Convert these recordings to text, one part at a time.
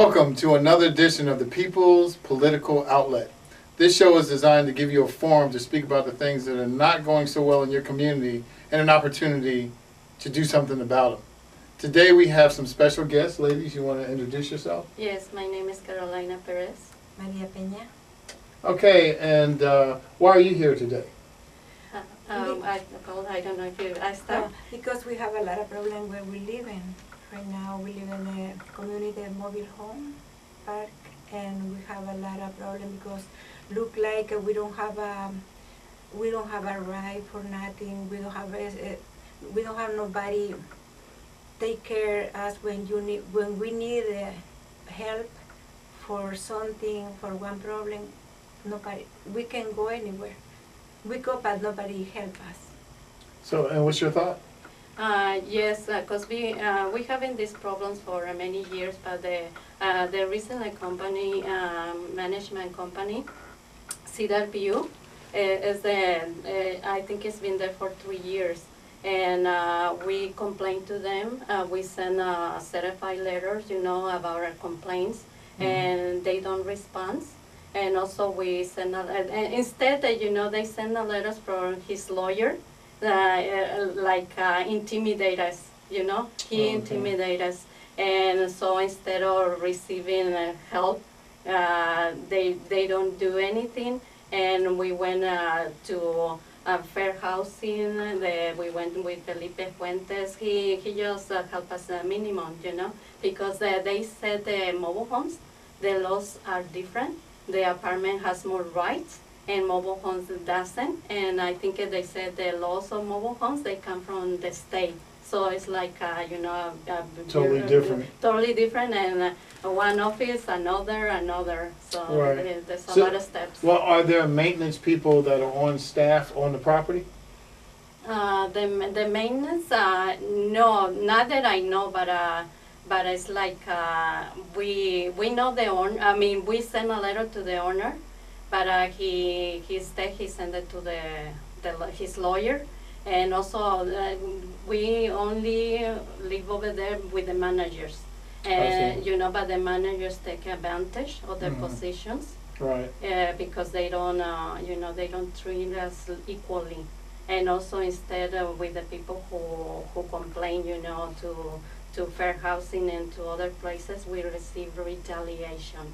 Welcome to another edition of the People's Political Outlet. This show is designed to give you a forum to speak about the things that are not going so well in your community and an opportunity to do something about them. Today we have some special guests. Ladies, you want to introduce yourself? Yes, my name is Perez. Maria Pena. Okay, and why are you here today? I don't know if I start. Because we have a lot of problems where we live in. Right now we live in a community mobile home park, and we have a lot of problems because look like we don't have a right for nothing. We don't have nobody take care of us when we need help for something, for one problem. Nobody, we can go anywhere. We go, but nobody help us. So, and what's your thought? Yes, because we having these problems for many years, but the recent company, management company, Cedar View, is I think it's been there for 3 years, and we complained to them. We send certified letters, about our complaints, and they don't respond. And also we send instead, they send letters from his lawyer. Intimidate us, he intimidate us, and so instead of receiving help, they don't do anything. And we went to fair housing. We went with Felipe Fuentes. He just helped us a minimum, because they said the mobile homes, the laws are different. The apartment has more rights, and mobile homes doesn't. And I think they said the laws of mobile homes, they come from the state. So it's like, totally different. Totally different, and one office, another. So right. There's a lot of steps. Well, are there maintenance people that are on staff on the property? The maintenance, no, not that I know, but it's like we know the owner. I mean, we send a letter to the owner, but he sent it to his lawyer, and also we only live over there with the managers, and but the managers take advantage of their positions, right? Because they don't they don't treat us equally, and also instead with the people who complain, to fair housing and to other places, we receive retaliation.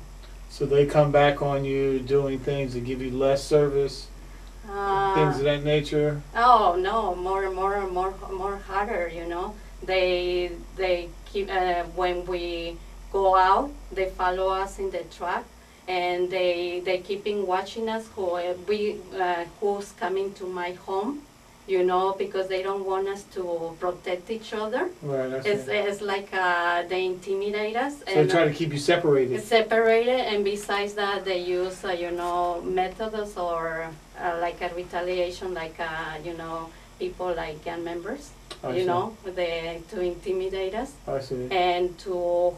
So they come back on you doing things to give you less service, things of that nature? Oh no, more harder, They keep, when we go out, they follow us in the truck, and they keeping watching us who's coming to my home, because they don't want us to protect each other. Right, it's like they intimidate us. So they try to keep you separated. Separated, and besides that, they use, methods or like a retaliation, like, people like gang members, to intimidate us. I see. And to,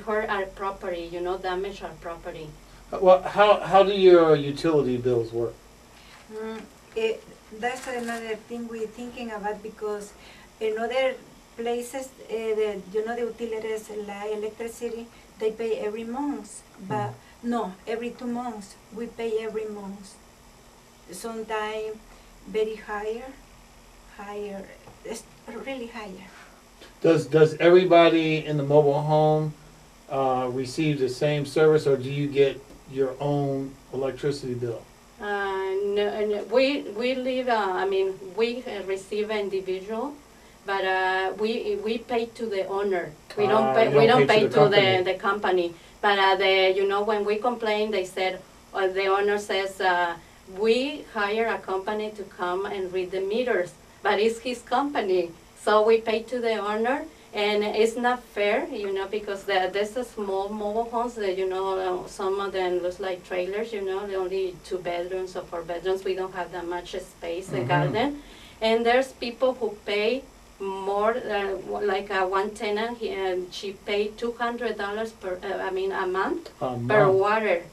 hurt our property, damage our property. Well, how do your utility bills work? That's another thing we're thinking about, because in other places, the utilities like electricity, they pay every month, but no, every 2 months. We pay every month. Sometimes very higher, it's really higher. Does everybody in the mobile home receive the same service, or do you get your own electricity bill? No, we live. We receive individual, but we pay to the owner. We don't pay to the company. But when we complain, they said, the owner says, we hire a company to come and read the meters, but it's his company, so we pay to the owner. And it's not fair, because there's a small mobile homes that, some of them look like trailers, only 2 bedrooms or 4 bedrooms. We don't have that much space, a garden. And there's people who pay more, like one tenant, she paid $200 a month per water.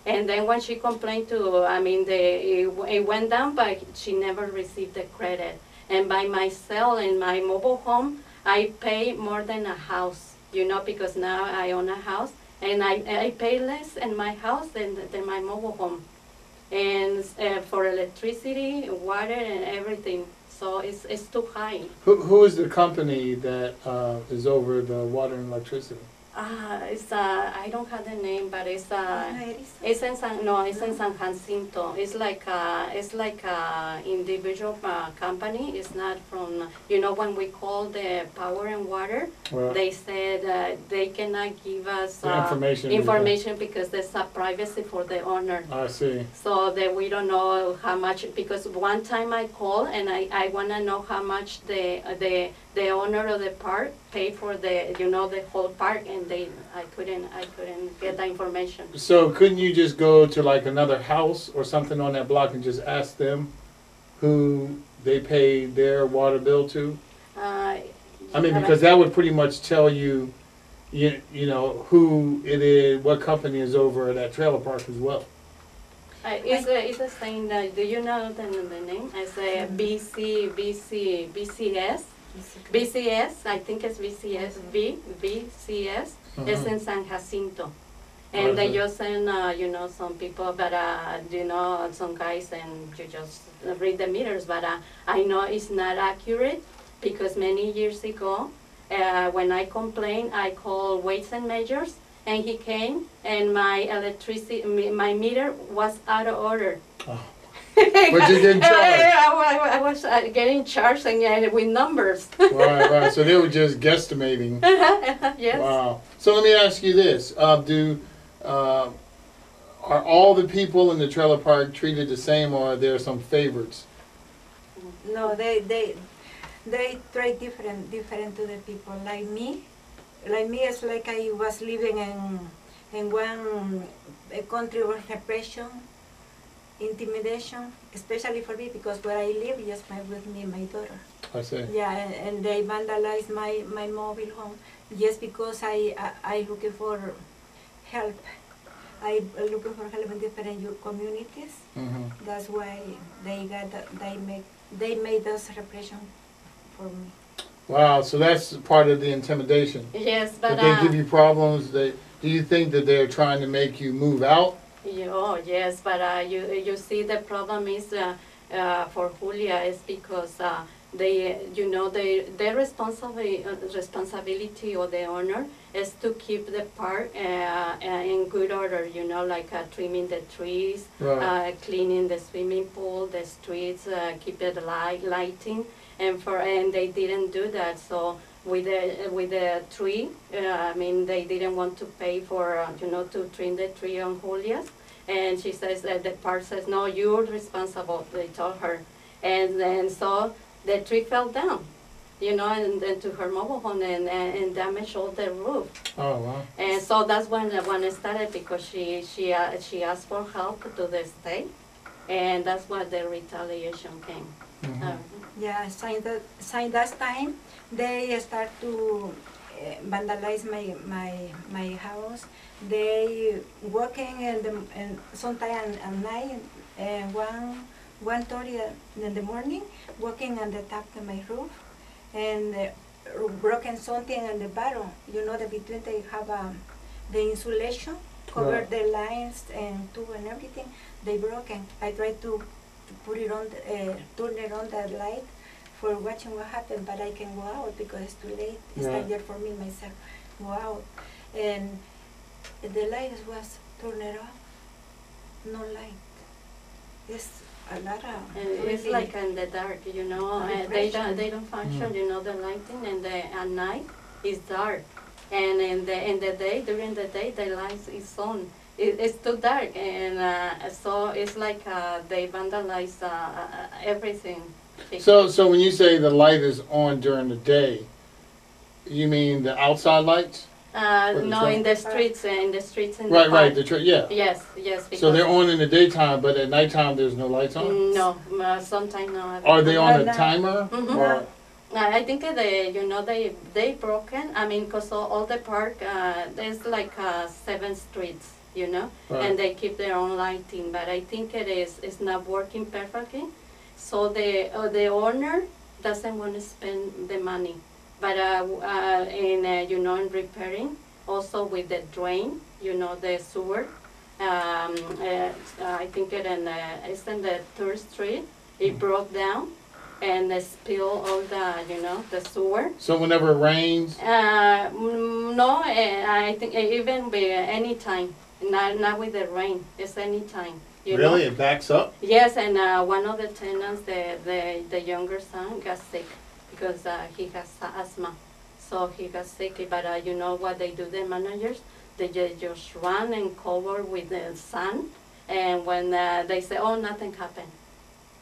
And then when she complained it went down, but she never received the credit. And by myself in my mobile home, I pay more than a house, because now I own a house, and I pay less in my house than my mobile home, and for electricity, water, and everything. So it's too high. Who is the company that is over the water and electricity? It's I don't have the name, but it's Perez? it's in San Jacinto. It's like a individual company. It's not from, you know, when we call the power and water, Well, they said they cannot give us the information. information because there's a privacy for the owner. I see. So that we don't know how much, because one time I called and I want to know how much the owner of the park paid for the, you know, the whole park, and I couldn't get the information. So couldn't you just go to like another house or something on that block and just ask them who they pay their water bill to? I mean, because that would pretty much tell you, you know, who it is, what company is over that trailer park as well. It's a saying that, do you know the name? It's a BCS. BCS, I think it's BCS, BCS, is in San Jacinto. And they just send, you know, some people, but, you know, some guys, and you just read the meters. But I know it's not accurate, because many years ago, when I complained, I called Weights and Measures, and he came, and my electricity, my meter was out of order. Oh. But you getting charged? I was getting charged and with numbers. Right. So they were just guesstimating. Yes. Wow. So let me ask you this: are all the people in the trailer park treated the same, or are there some favorites? No, they try different to the people. Like me, it's like I was living in one country of repression, intimidation, especially for me, because where I live, just with me and my daughter. I see. Yeah, and they vandalized my mobile home just because I looking for help. I looking for help in different communities. Mm-hmm. That's why they made us repression for me. Wow. So that's part of the intimidation. Yes, but That they give you problems. Do you think that they're trying to make you move out? oh yes, but you see, the problem is for Julia is because they, you know, their responsibility of the owner is to keep the park in good order, you know, like trimming the trees, Right. cleaning the swimming pool, the streets, keep it lighting, and they didn't do that. So with the tree, I mean, they didn't want to pay for you know, to trim the tree on Julia's, and she says that the park says, no, you're responsible. They told her, and then so the tree fell down, you know, and then to her mobile home and damaged all the roof. Oh wow. And so that's when it started, because she asked for help to the state, and that's why the retaliation came. Mm-hmm. Yeah, since that time, they start to vandalize my house. They working and sometime at night, 1:30 in the morning, working on the top of my roof, and broken something on the bottom. You know, the between they have the insulation cover Right. the lines and tube and everything. They broken. I tried to put it on, turn it on the light for watching what happened, but I can go out because it's too late. It's Yeah. dangerous for me myself. Go out, and the light was turned off. No light. It's a lot of. And it's really like in the dark, you know, they don't function, you know, the lighting, and at night it's dark, and in the day, during the day, the light is on. It's too dark, and so it's like they vandalize everything. So when you say the light is on during the day, you mean the outside lights? No, in the streets, in the Right. park. Yeah. Yes. Because So they're on in the daytime, but at nighttime there's no lights on. No, sometimes no. Are they on a No. timer? Mhm. Or, I think that they broken. I mean, cause all the park there's like 7 streets, you know, Right. and they keep their own lighting. But I think it's not working perfectly. So the owner doesn't want to spend the money, but in you know, in repairing, also with the drain, the sewer. I think it's in the 3rd Street. It broke down and spilled all the sewer. So whenever it rains? No, I think even by any time. Not with the rain. It's any time. Really? It backs up? Yes, and one of the tenants, the younger son, got sick because he has asthma. So he got sick. But you know what they do, the managers? They just run and cover with the sand. And when they say, oh, nothing happened.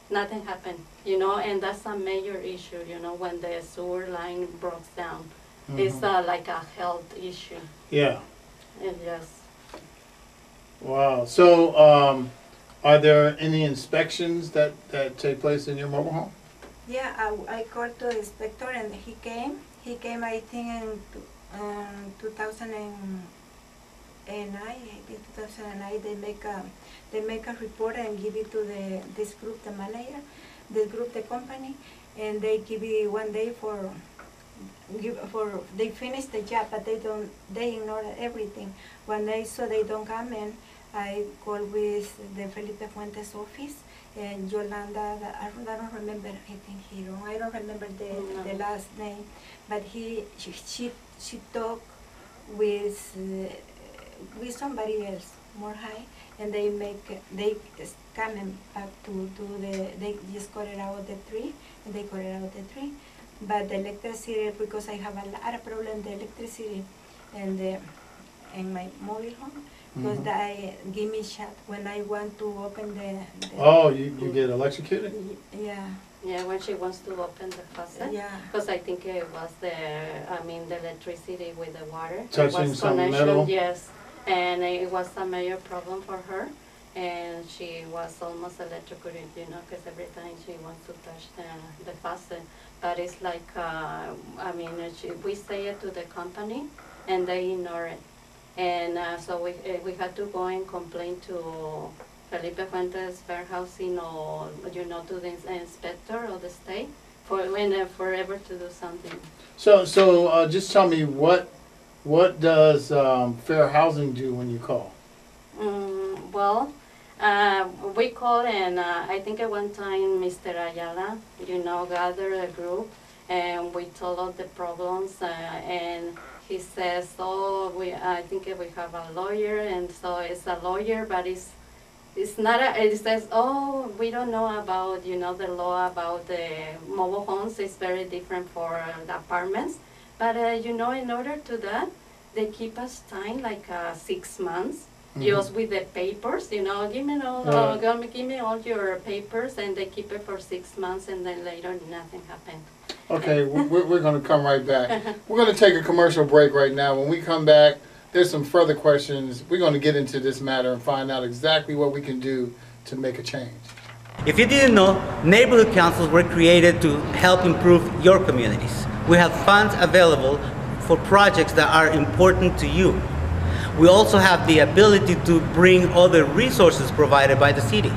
Nothing happened, and that's a major issue, when the sewer line breaks down. Mm-hmm. It's like a health issue. Yeah. And yes. Wow. So, are there any inspections that take place in your mobile home? Yeah, I called the inspector and he came. He came, I think, in 2009. I think 2009. They make a report and give it to this group, the manager, this group, the company, and they give it 1 day they finish the job, but they ignore everything. When they saw they don't come in, I called with the Felipe Fuentes office, and Yolanda, I don't remember, I don't remember the last name, but she talked with somebody else more high, and they coming back to they just cut it out the tree, and they cut it out the tree. But the electricity, because I have a lot of problem the electricity and in my mobile home, because they give me shut when I want to open the oh, you get electrocuted? Yeah. Yeah, when she wants to open the faucet. Yeah. Because I think it was the electricity with the water. Touching some metal? Yes. And it was a major problem for her. And she was almost electrocuted, because every time she wants to touch the faucet. But it's like, we say it to the company, and they ignore it. And so we had to go and complain to Felipe Fuentes warehousing or, to the inspector of the state forever to do something. So just tell me, what does Fair Housing do when you call? Well, we called, and I think at one time Mr. Ayala, gathered a group, and we told all the problems, and he says, oh, I think we have a lawyer, and so it's a lawyer, but it's not it says, oh, we don't know about, the law about the mobile homes. It's very different for the apartments. But, in order to that, they keep us time like 6 months. Just with the papers, give me all your papers, and they keep it for 6 months, and then later nothing happened. Okay, we're going to come right back. We're going to take a commercial break right now. When we come back, there's some further questions. We're going to get into this matter and find out exactly what we can do to make a change. If you didn't know, neighborhood councils were created to help improve your communities. We have funds available for projects that are important to you. We also have the ability to bring other resources provided by the city.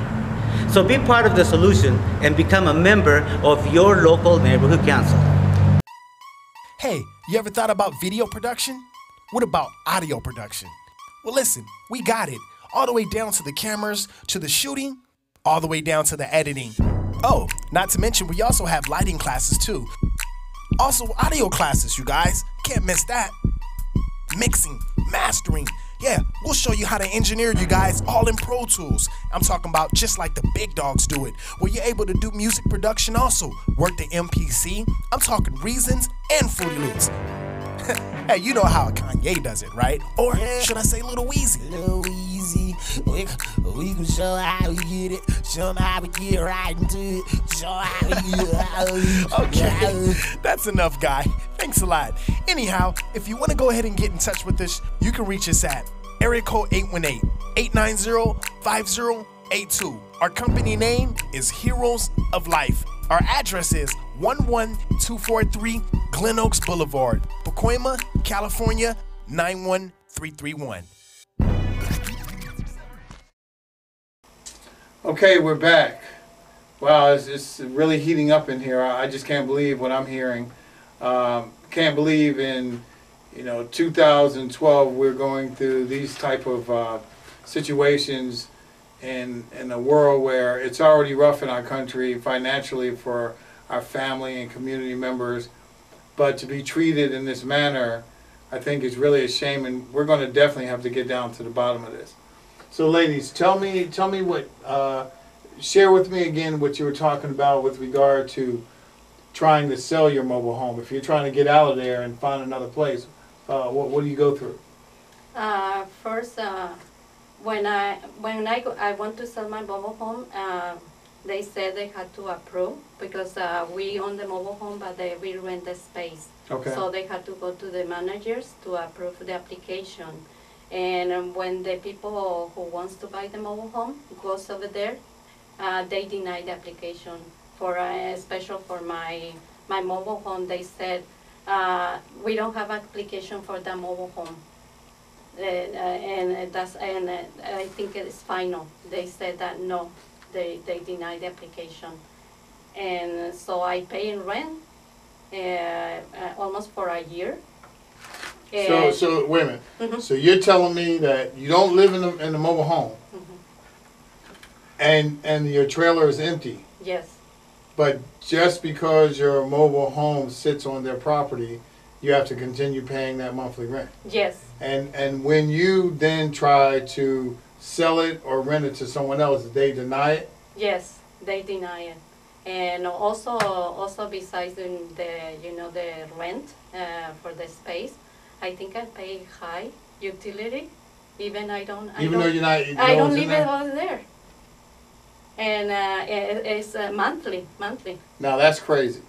So be part of the solution and become a member of your local neighborhood council. Hey, you ever thought about video production? What about audio production? Well, listen, we got it. All the way down to the cameras, to the shooting, all the way down to the editing. Oh, not to mention we also have lighting classes too. Also audio classes, you guys. Can't miss that. Mixing, mastering. Yeah, we'll show you how to engineer, you guys, all in Pro Tools. I'm talking about just like the big dogs do it, where you're able to do music production also. Work the MPC. I'm talking Reasons and Fruity Loops. Hey, you know how Kanye does it, right? Or should I say Lil Weezy? Lil Weezy, we can show how we get it, show how we get right into it, show how we get it. Okay, that's enough, guy. Thanks a lot. Anyhow, if you want to go ahead and get in touch with us, you can reach us at area code 818-890-5082. Our company name is Heroes of Life. Our address is 11243 Glen Oaks Boulevard, Pacoima, California, 91331. Okay, we're back. Wow, it's really heating up in here. I just can't believe what I'm hearing. Can't believe in 2012, we're going through these type of situations in a world where it's already rough in our country financially for our family and community members, but to be treated in this manner, I think is really a shame, and we're going to definitely have to get down to the bottom of this. So, ladies, tell me what, share with me again what you were talking about with regard to trying to sell your mobile home. If you're trying to get out of there and find another place, what do you go through? First, when I want to sell my mobile home, they said they had to approve because we own the mobile home, but we rent the space. Okay. So they had to go to the managers to approve the application. And when the people who wants to buy the mobile home goes over there, they deny the application. For special for my mobile home, they said we don't have application for the mobile home. And I think it is final. They said that no, they denied the application, and so I pay in rent almost for a year. So wait a minute. Mm-hmm. So you're telling me that you don't live in the mobile home, mm-hmm. and your trailer is empty. Yes. But just because your mobile home sits on their property, you have to continue paying that monthly rent. Yes. And when you then try to sell it or rent it to someone else, they deny it? Yes, they deny it. And also besides the the rent for the space, I think I pay high utility. Even though you're not. I don't leave it over there. And it's monthly. Now that's crazy.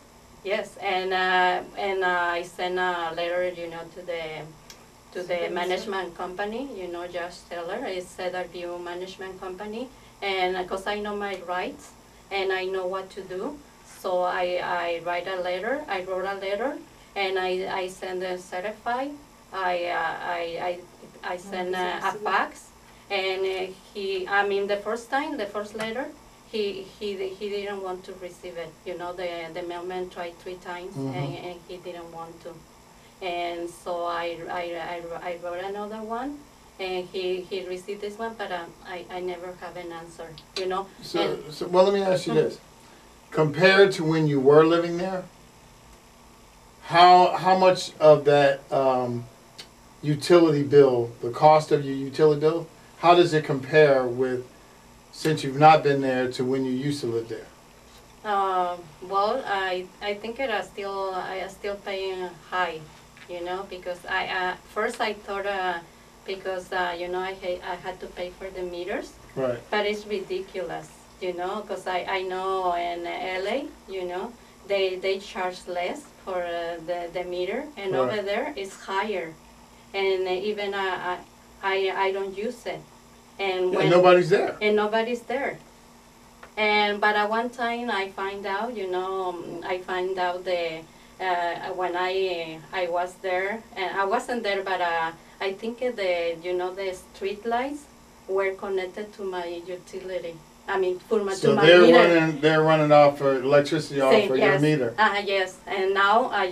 Yes, and I sent a letter, to the management company, just tell her it's ZRU management company, and because I know my rights and I know what to do, so I wrote a letter, and I send a certified. I send a fax, and the first letter. He didn't want to receive it. The mailman tried 3 times, mm-hmm. and he didn't want to. And so I wrote another one, and he received this one, but I never have an answer. So well, let me ask you this: compared to when you were living there, how much of that utility bill, the cost of your utility bill, how does it compare with? Since you've not been there to when you used to live there? Well, I think I still paying high, because first I thought because I had to pay for the meters, right? But it's ridiculous, because I know in LA, they charge less for the meter, and right. Over there it's higher, and even I don't use it. And when nobody's there. And nobody's there. But at one time I find out, when I was there, and I wasn't there, but I think the street lights were connected to my utility. To my meter. They're running off for electricity off for your meter. Yes, and now I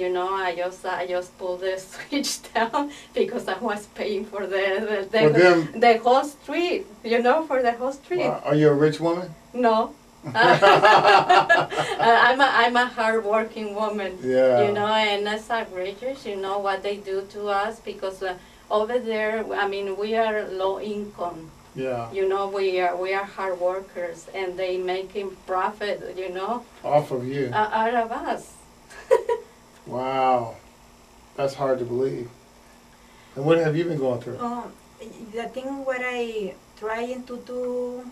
just pulled the switch down because I was paying for the whole street. For the whole street. Wow. Are you a rich woman? No. I'm a hard-working woman. Yeah. And that's outrageous. What they do to us, because over there, we are low income. Yeah. We are hard workers, and they making profit, off of you. Out of us. Wow. That's hard to believe. And what have you been going through? The thing what I trying to do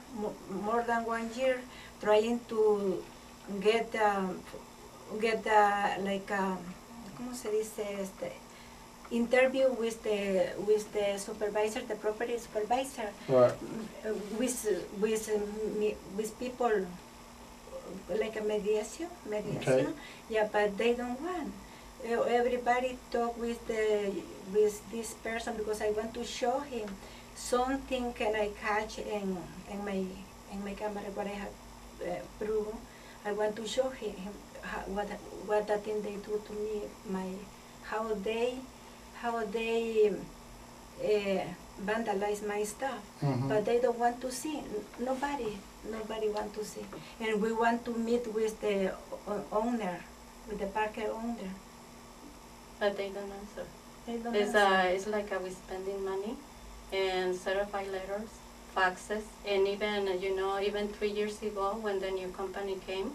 more than 1 year, trying to get like ¿cómo se dice? Interview with the supervisor, the property supervisor, right. with people, like a mediation. Okay. Yeah, but they don't want. Everybody talk with this person because I want to show him something can I catch in my camera what I have proved. I want to show him what that thing they do to me, how how they vandalize my stuff, but they don't want to see. Nobody want to see. And we want to meet with the owner, with the parker owner. But they don't answer. They don't It's answer. it's like we spending money and certified letters, faxes, and even even 3 years ago when the new company came,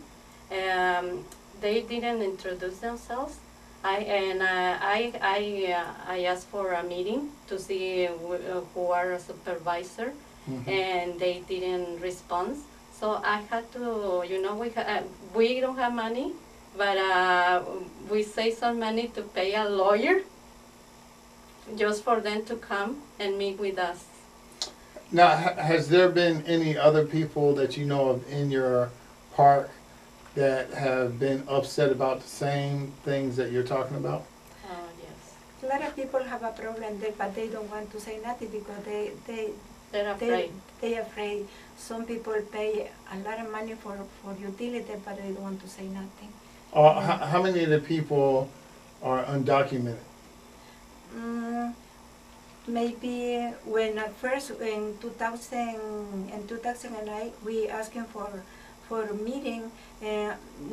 they didn't introduce themselves. I asked for a meeting to see who are a supervisor, and they didn't respond. So I had to, we don't have money, but we save some money to pay a lawyer just for them to come and meet with us. Now, has there been any other people that you know of in your park that have been upset about the same things that you're talking about? Yes. A lot of people have a problem there, but they don't want to say nothing because They're afraid. they're afraid. Some people pay a lot of money for utility, but they don't want to say nothing. How many of the people are undocumented? Maybe when at first in 2009 we asking for a meeting,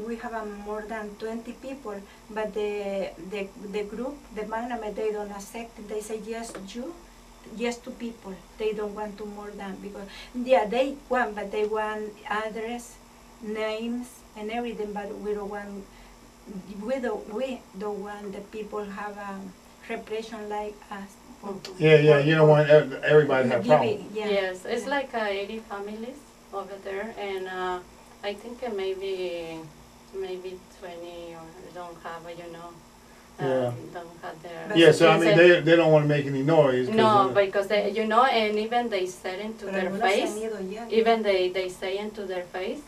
we have more than 20 people, but the group, the management, they don't accept. They say yes to people. They don't want to more than, because they want, but they want address, names, and everything. But we don't want the people have a repression like us. Yeah, you don't want everybody to have problems. Yes, it's like 80 families over there, and I think maybe 20 or don't have don't have their. Yeah, so I mean they don't want to make any noise. No, because they, and even they said into their face. Even they say into their face.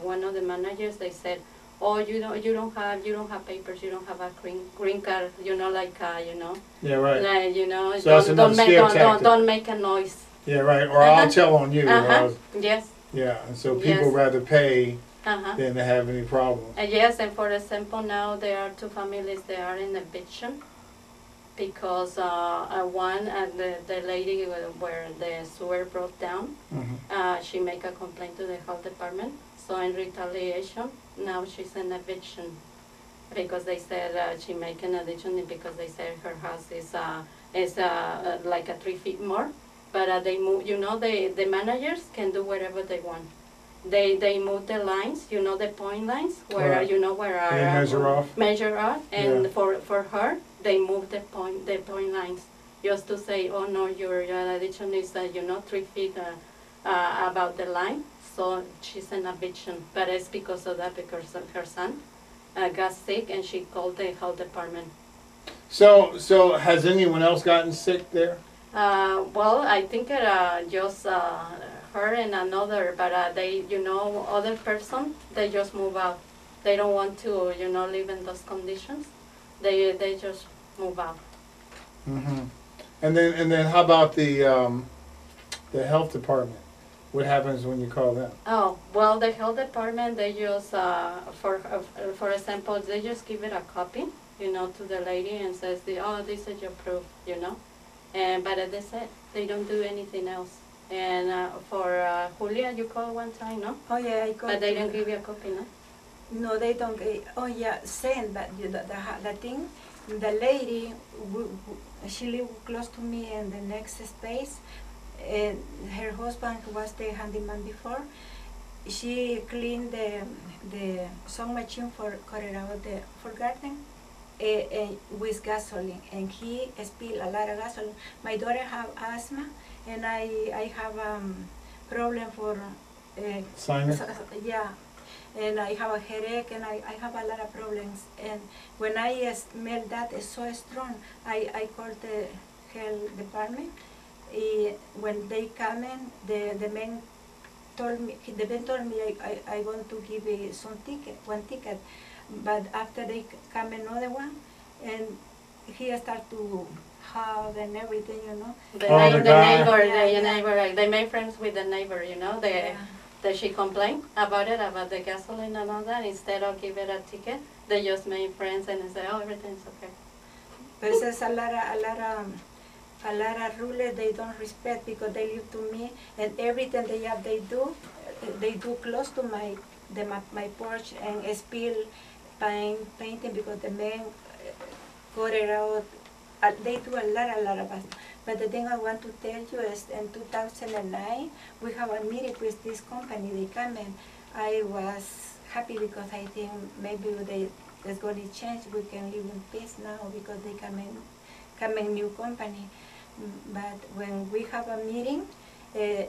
One of the managers, they said, "Oh, you don't have papers. You don't have a green card. Yeah, right. Like, So that's another scare tactic. don't make a noise." Yeah, right. Or I'll tell on you. Yes. Yeah, and so people rather pay than to have any problems. Yes, and for example, now there are two families that are in eviction because one, the lady where the sewer broke down, she make a complaint to the health department. So in retaliation, now she's in eviction because they said she make an eviction because they said her house is like 3 feet more. But they move, the managers can do whatever they want. They move the lines, the point lines, where Right. where are They measure off. and for her they move the point lines just to say, oh no, your addiction is 3 feet about the line, so she's in eviction. But it's because of that, because her son got sick and she called the health department. So has anyone else gotten sick there? Well, I think just her and another, but they, other person, they just move out. They don't want to, live in those conditions. They just move out. And then how about the health department? What happens when you call them? Oh, well, the health department, they just, for example, they just give it a copy, to the lady and says, oh, this is your proof, but they said they don't do anything else. And for Julia, you called one time, no? Oh yeah, I called. But they don't give you a copy, no? No, they don't. Oh yeah, send. But the thing, the lady, she lived close to me in the next space. And her husband, who was the handyman before, she cleaned the sewing machine for garden. With gasoline, and he spilled a lot of gasoline. My daughter have asthma, and I have problem for sinus. Yeah, and I have a headache, and I have a lot of problems. And when I smell that is so strong, I called the health department. When they come in, the man told me I want to give one ticket. But after they come another one, and he start to have and everything, The neighbor, they made friends with the neighbor, that she complained about the gasoline and all that. Instead of give it a ticket, they just made friends and say, oh, everything's okay. But there's a lot of rules they don't respect because they live to me, and everything they do close to my porch and spill painting because the men got it out. They do a lot of us. But the thing I want to tell you is in 2009, we have a meeting with this company. They come and I was happy because I think maybe it's going to change. We can live in peace now because they come in new company. But when we have a meeting, the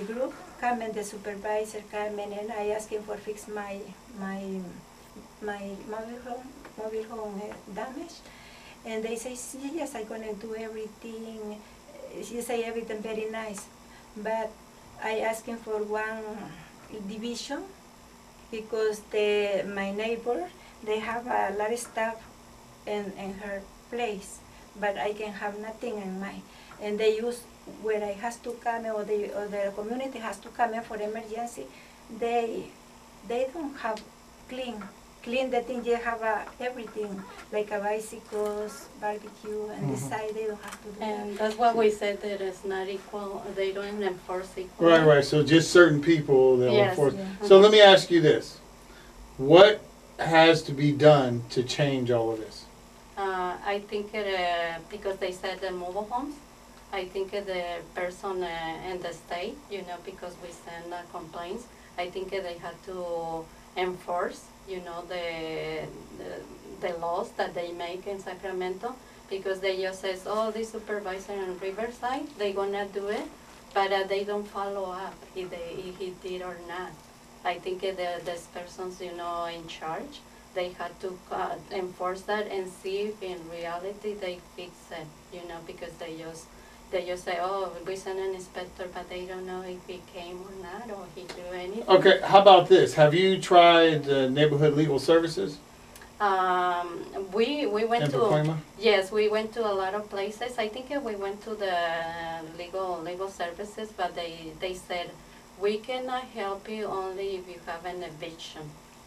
group come and the supervisor come in and I ask him for fix my mobile home damage, and they say yes, I'm gonna do everything. She say everything very nice, but I ask him for one division because my neighbor they have a lot of stuff in her place, but I can have nothing in mine, and they use where I has to come or the community has to come in for emergency. They don't have clean the thing. They have everything like a bicycles, barbecue, and the side they don't have to do And that. that's what we said, that it's not equal, they don't enforce equal. Right. So just certain people that will Yes. enforce. Yeah. So let me ask you this: what has to be done to change all of this? I think because they said the mobile homes, I think the person in the state, because we send complaints, I think they had to enforce, the laws that they make in Sacramento, because they just says, oh, the supervisor in Riverside, they gonna do it, but they don't follow up if he did or not. I think these persons, in charge, they had to enforce that and see if in reality they fix it, because they just say, oh, we sent an inspector, but they don't know if he came or not, or he do anything. Okay, how about this? Have you tried Neighborhood Legal Services We went in to, Pacoima? yes, we went to a lot of places. I think we went to the legal services, but they said, we cannot help you only if you have an eviction.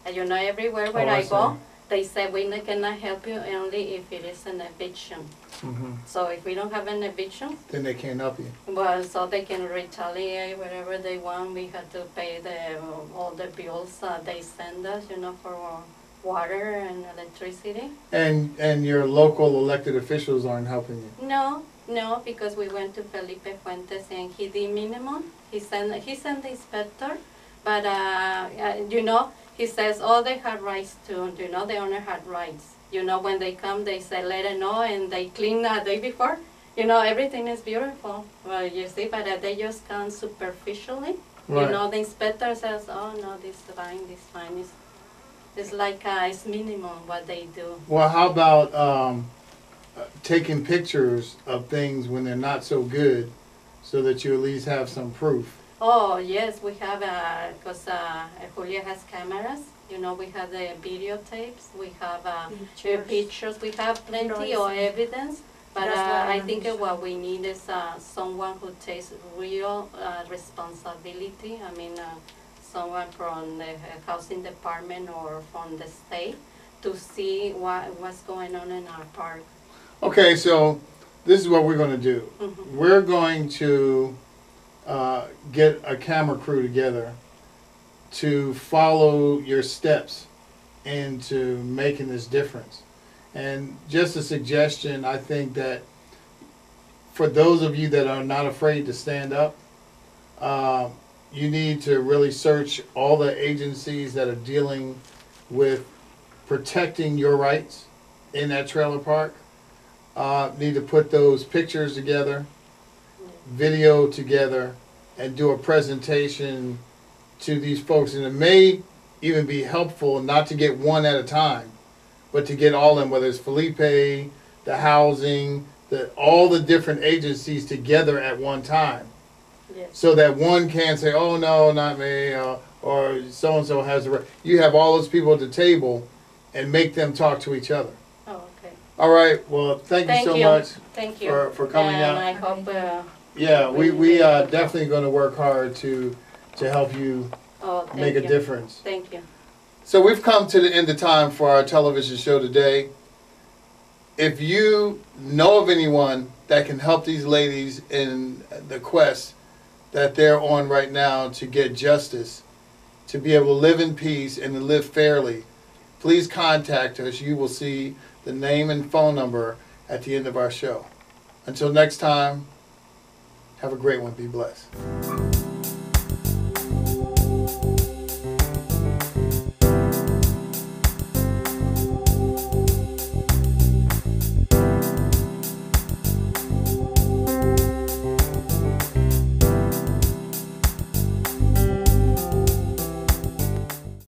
And everywhere where I go, they say we cannot help you only if it is an eviction. Mm-hmm. So if we don't have an eviction, Then they can't help you. well, so they can retaliate wherever they want. We had to pay all the bills they send us, for water and electricity. And your local elected officials aren't helping you. No, because we went to Felipe Fuentes and he did minimum. He sent the inspector, but he says, oh, they had rights too. The owner had rights. When they come, they say, let it know, and they clean the day before. Everything is beautiful. Well, you see, but they just come superficially. Right. The inspector says, oh, no, this fine. It's like it's minimum what they do. Well, how about taking pictures of things when they're not so good, so that you at least have some proof? Oh, yes, we have, because Julia has cameras. We have the videotapes, we have pictures, we have plenty of evidence. But I think what we need is someone who takes real responsibility. I mean, someone from the housing department or from the state to see what's going on in our park. Okay, so this is what we're going to do. Mm-hmm. We're going to get a camera crew together to follow your steps into making this difference. And just a suggestion, I think that for those of you that are not afraid to stand up, you need to really search all the agencies that are dealing with protecting your rights in that trailer park. Need to put those pictures together, video together, and do a presentation to these folks. And it may even be helpful not to get one at a time, but to get all of them, whether it's Felipe, the housing, all the different agencies together at one time. Yes. So that one can say, oh no, not me, or so-and-so has the right. You have all those people at the table and make them talk to each other. Oh, okay. All right, well, thank you so much Thank you. for coming out. And I hope... Yeah, we are definitely going to work hard to help you make a difference. Thank you. So we've come to the end of time for our television show today. if you know of anyone that can help these ladies in the quest that they're on right now to get justice, to be able to live in peace and to live fairly, please contact us. You will see the name and phone number at the end of our show. Until next time, have a great one. Be blessed.